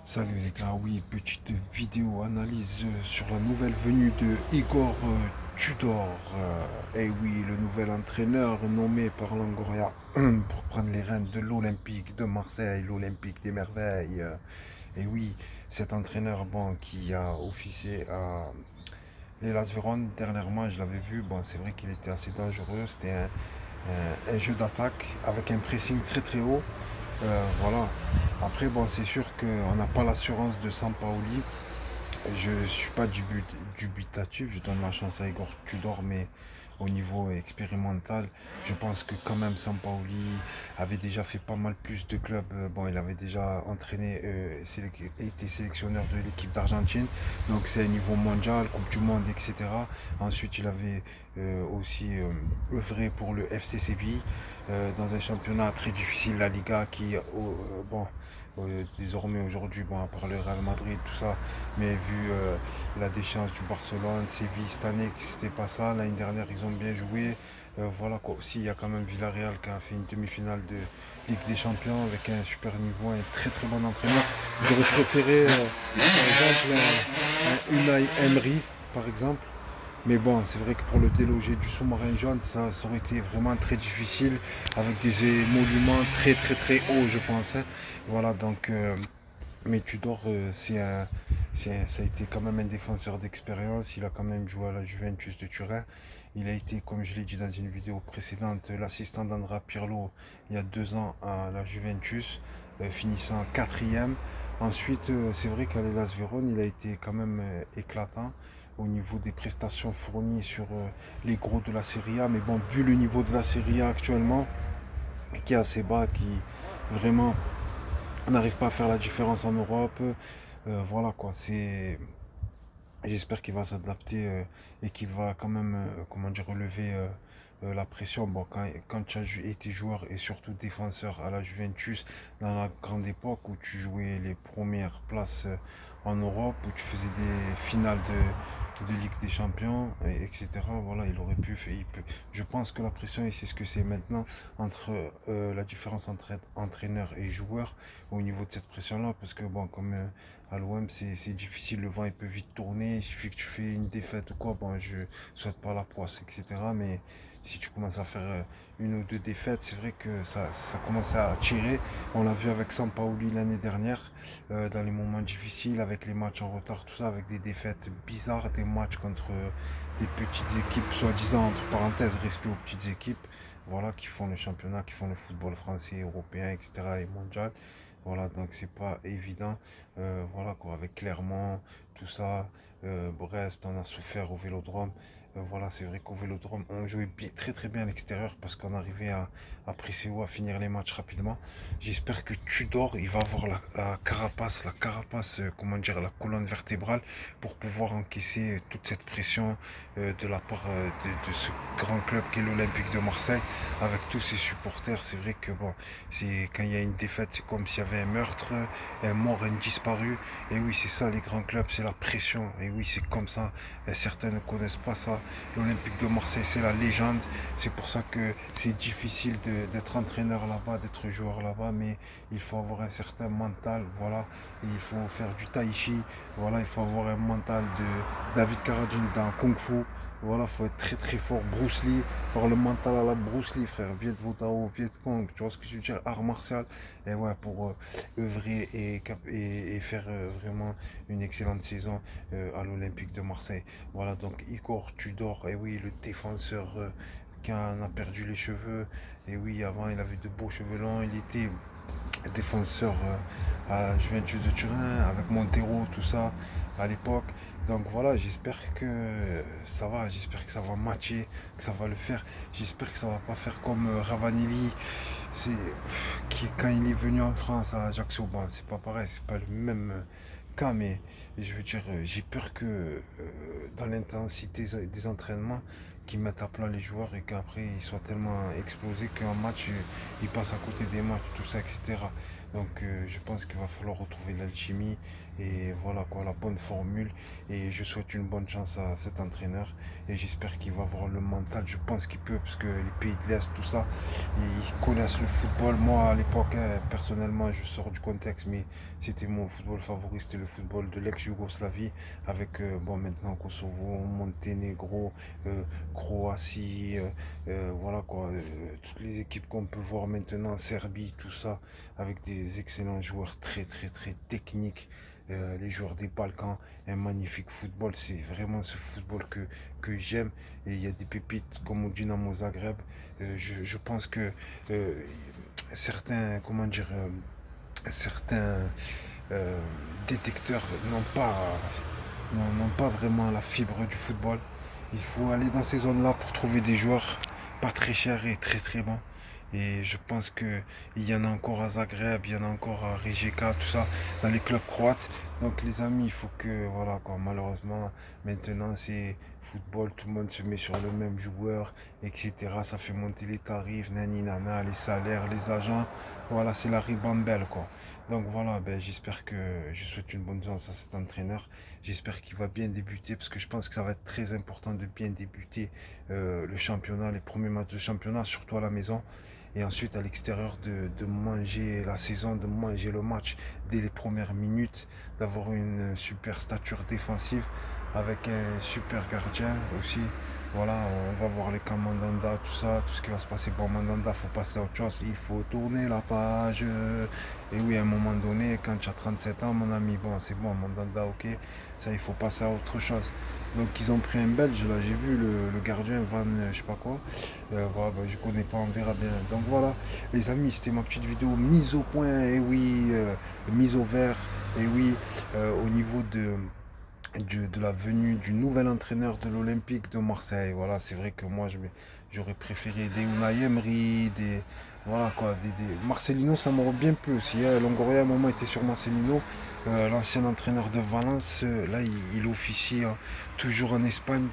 Salut les gars, oui, petite vidéo analyse sur la nouvelle venue de Igor Tudor. Et oui, le nouvel entraîneur nommé par Longoria pour prendre les rênes de l'Olympique de Marseille, l'Olympique des merveilles. Et oui, cet entraîneur bon, qui a officié à l'Hellas Vérone dernièrement, je l'avais vu, bon, c'est vrai qu'il était assez dangereux. C'était un jeu d'attaque avec un pressing très très haut. Voilà. Après, bon, c'est sûr qu'on n'a pas l'assurance de Sampaoli. Je ne suis pas dubitatif, je donne la chance à Igor Tudor, mais au niveau expérimental, je pense que quand même Sampaoli avait déjà fait pas mal plus de clubs. Bon, il avait déjà entraîné, été sélectionneur de l'équipe d'Argentine, donc c'est un niveau mondial, Coupe du Monde, etc. Ensuite, il avait aussi œuvré pour le FC Séville dans un championnat très difficile, la Liga, qui, bon, désormais aujourd'hui, bon, à part le Real Madrid, tout ça, mais vu la déchéance du Barcelone, Séville cette année, c'était pas ça. L'année dernière, ils ont bien joué. Voilà quoi. Aussi, il y a quand même Villarreal qui a fait une demi-finale de Ligue des Champions avec un super niveau, un très très bon entraîneur. J'aurais préféré, par exemple, un Unai Emery, par exemple. Mais bon, c'est vrai que pour le déloger du sous-marin jaune, ça aurait été vraiment très difficile avec des émoluments très très très hauts, je pense, hein. Voilà, donc mais Tudor, ça a été quand même un défenseur d'expérience. Il a quand même joué à la Juventus de Turin. Il a été, comme je l'ai dit dans une vidéo précédente, l'assistant d'Andrea Pirlo il y a 2 ans à la Juventus, finissant quatrième. Ensuite, c'est vrai qu'à l'Hellas Vérone, il a été quand même éclatant au niveau des prestations fournies sur les gros de la Serie A. Mais bon, vu le niveau de la Serie A actuellement, qui est assez bas, qui vraiment on n'arrive pas à faire la différence en Europe. Voilà quoi, c'est. J'espère qu'il va s'adapter et qu'il va quand même, comment dire, relever la pression. Bon, quand tu as été joueur et surtout défenseur à la Juventus, dans la grande époque où tu jouais les premières places en Europe, où tu faisais des finales de Ligue des Champions, etc. Voilà, il aurait pu, je pense que la pression, et c'est ce que c'est maintenant, entre la différence entre entraîneur et joueur au niveau de cette pression-là, parce que bon, comme à l'OM, c'est difficile, le vent il peut vite tourner, il suffit que tu fais une défaite ou quoi, bon, je souhaite pas la poisse, etc. Mais si tu commences à faire une ou deux défaites, c'est vrai que ça commence à tirer. On l'a vu avec Sampaoli l'année dernière, dans les moments difficiles, avec les matchs en retard, tout ça, avec des défaites bizarres, des matchs contre des petites équipes, soi-disant, entre parenthèses, respect aux petites équipes, voilà, qui font le championnat, qui font le football français, européen, etc. et mondial. Voilà, donc c'est pas évident. Voilà quoi, avec Clermont, tout ça, Brest, on a souffert au Vélodrome. Voilà, c'est vrai qu'au Vélodrome, on jouait très très bien à l'extérieur parce qu'on arrivait à presser haut, à finir les matchs rapidement. J'espère que Tudor, il va avoir la carapace, comment dire, la colonne vertébrale pour pouvoir encaisser toute cette pression de la part de ce grand club qu'est l'Olympique de Marseille avec tous ses supporters. C'est vrai que bon, c'est quand il y a une défaite, c'est comme s'il y avait un meurtre, un mort, un disparu. Et oui, c'est ça les grands clubs, c'est la pression. Et oui, c'est comme ça. Et certains ne connaissent pas ça. L'Olympique de Marseille, c'est la légende. C'est pour ça que c'est difficile d'être entraîneur là-bas, d'être joueur là-bas. Mais il faut avoir un certain mental. Voilà. Et il faut faire du tai chi. Voilà, il faut avoir un mental de David Carradine dans Kung Fu. Voilà, faut être très très fort. Bruce Lee, faire le mental à la Bruce Lee, frère. Viet Vo Dao, Viet Cong, tu vois ce que je veux dire? Art martial. Et ouais, pour œuvrer et faire vraiment une excellente saison à l'Olympique de Marseille. Voilà, donc Igor Tudor, et oui, le défenseur qui en a perdu les cheveux. Et oui, avant, il avait de beaux cheveux longs. Il était défenseur à Juventus de Turin avec Montero, tout ça à l'époque. Donc voilà, j'espère que ça va, j'espère que ça va matcher, que ça va le faire. J'espère que ça va pas faire comme Ravanelli, c'est qui quand il est venu en France à Ajaccio, bon, c'est pas pareil, c'est pas le même cas, mais je veux dire, j'ai peur que dans l'intensité des entraînements, qu'ils mettent à plat les joueurs et qu'après ils soient tellement explosés qu'un match, ils passent à côté des matchs, tout ça, etc. Donc je pense qu'il va falloir retrouver l'alchimie et voilà quoi, la bonne formule. Et je souhaite une bonne chance à cet entraîneur. Et j'espère qu'il va avoir le mental. Je pense qu'il peut, parce que les pays de l'Est, tout ça, ils connaissent le football. Moi, à l'époque, personnellement, je sors du contexte, mais c'était mon football favori, c'était le football de l'ex-Yougoslavie, avec, bon, maintenant Kosovo, Monténégro, Croatie, voilà quoi, toutes les équipes qu'on peut voir maintenant, Serbie, tout ça, avec des excellents joueurs très très très techniques. Les joueurs des Balkans, un magnifique football, c'est vraiment ce football que j'aime. Et il y a des pépites comme au Dynamo Zagreb. Je pense que certains, comment dire, certains euh, détecteurs n'ont pas vraiment la fibre du football. Il faut aller dans ces zones-là pour trouver des joueurs pas très chers et très très bons. Et je pense que il y en a encore à Zagreb, il y en a encore à Rijeka, tout ça, dans les clubs croates. Donc les amis, il faut que, voilà quoi, malheureusement, maintenant c'est football, tout le monde se met sur le même joueur, etc. Ça fait monter les tarifs, nani nana, les salaires, les agents. Voilà, c'est la ribambelle quoi. Donc voilà, ben, j'espère que je souhaite une bonne chance à cet entraîneur. J'espère qu'il va bien débuter parce que je pense que ça va être très important de bien débuter le championnat, les premiers matchs de championnat, surtout à la maison. Et ensuite à l'extérieur de manger la saison, de manger le match dès les premières minutes, d'avoir une super stature défensive avec un super gardien aussi. Voilà, on va voir les camps Mandanda, tout ça, tout ce qui va se passer pour Mandanda, faut passer à autre chose, il faut tourner la page. Et oui, à un moment donné, quand tu as 37 ans, mon ami, bon, c'est bon, Mandanda, ok, ça, il faut passer à autre chose. Donc, ils ont pris un Belge, là, j'ai vu le gardien, Van, je sais pas quoi. Voilà, ben, je connais pas, on verra bien. Donc, voilà, les amis, c'était ma petite vidéo mise au point, et oui, mise au vert, et oui, au niveau de la venue du nouvel entraîneur de l'Olympique de Marseille. Voilà, c'est vrai que moi, j'aurais préféré des Unai Emery, voilà quoi, Marcelino, ça m'aurait bien plu aussi, hein. Longoria, à un moment, était sur Marcelino. L'ancien entraîneur de Valence, là, il officie hein, toujours en Espagne,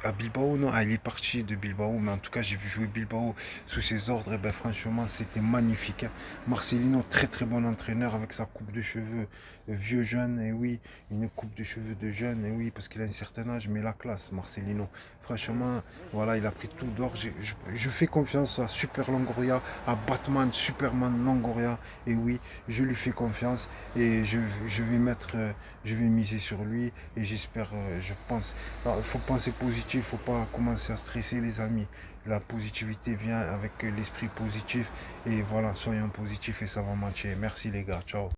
à Bilbao. Non, ah, il est parti de Bilbao, mais en tout cas, j'ai vu jouer Bilbao sous ses ordres. Et ben, franchement, c'était magnifique, hein. Marcelino, très très bon entraîneur avec sa coupe de cheveux, vieux jeune, et oui, une coupe de cheveux de jeune, et oui, parce qu'il a un certain âge, mais la classe, Marcelino. Franchement, voilà, il a pris tout d'or. Je fais confiance à Super Longoria, à Batman, Superman Longoria, et oui, je lui fais confiance, et je vais je vais miser sur lui, et j'espère, je pense. Il faut penser positif, il faut pas commencer à stresser, les amis. La positivité vient avec l'esprit positif, et voilà, soyons positifs, et ça va matcher. Merci les gars, ciao.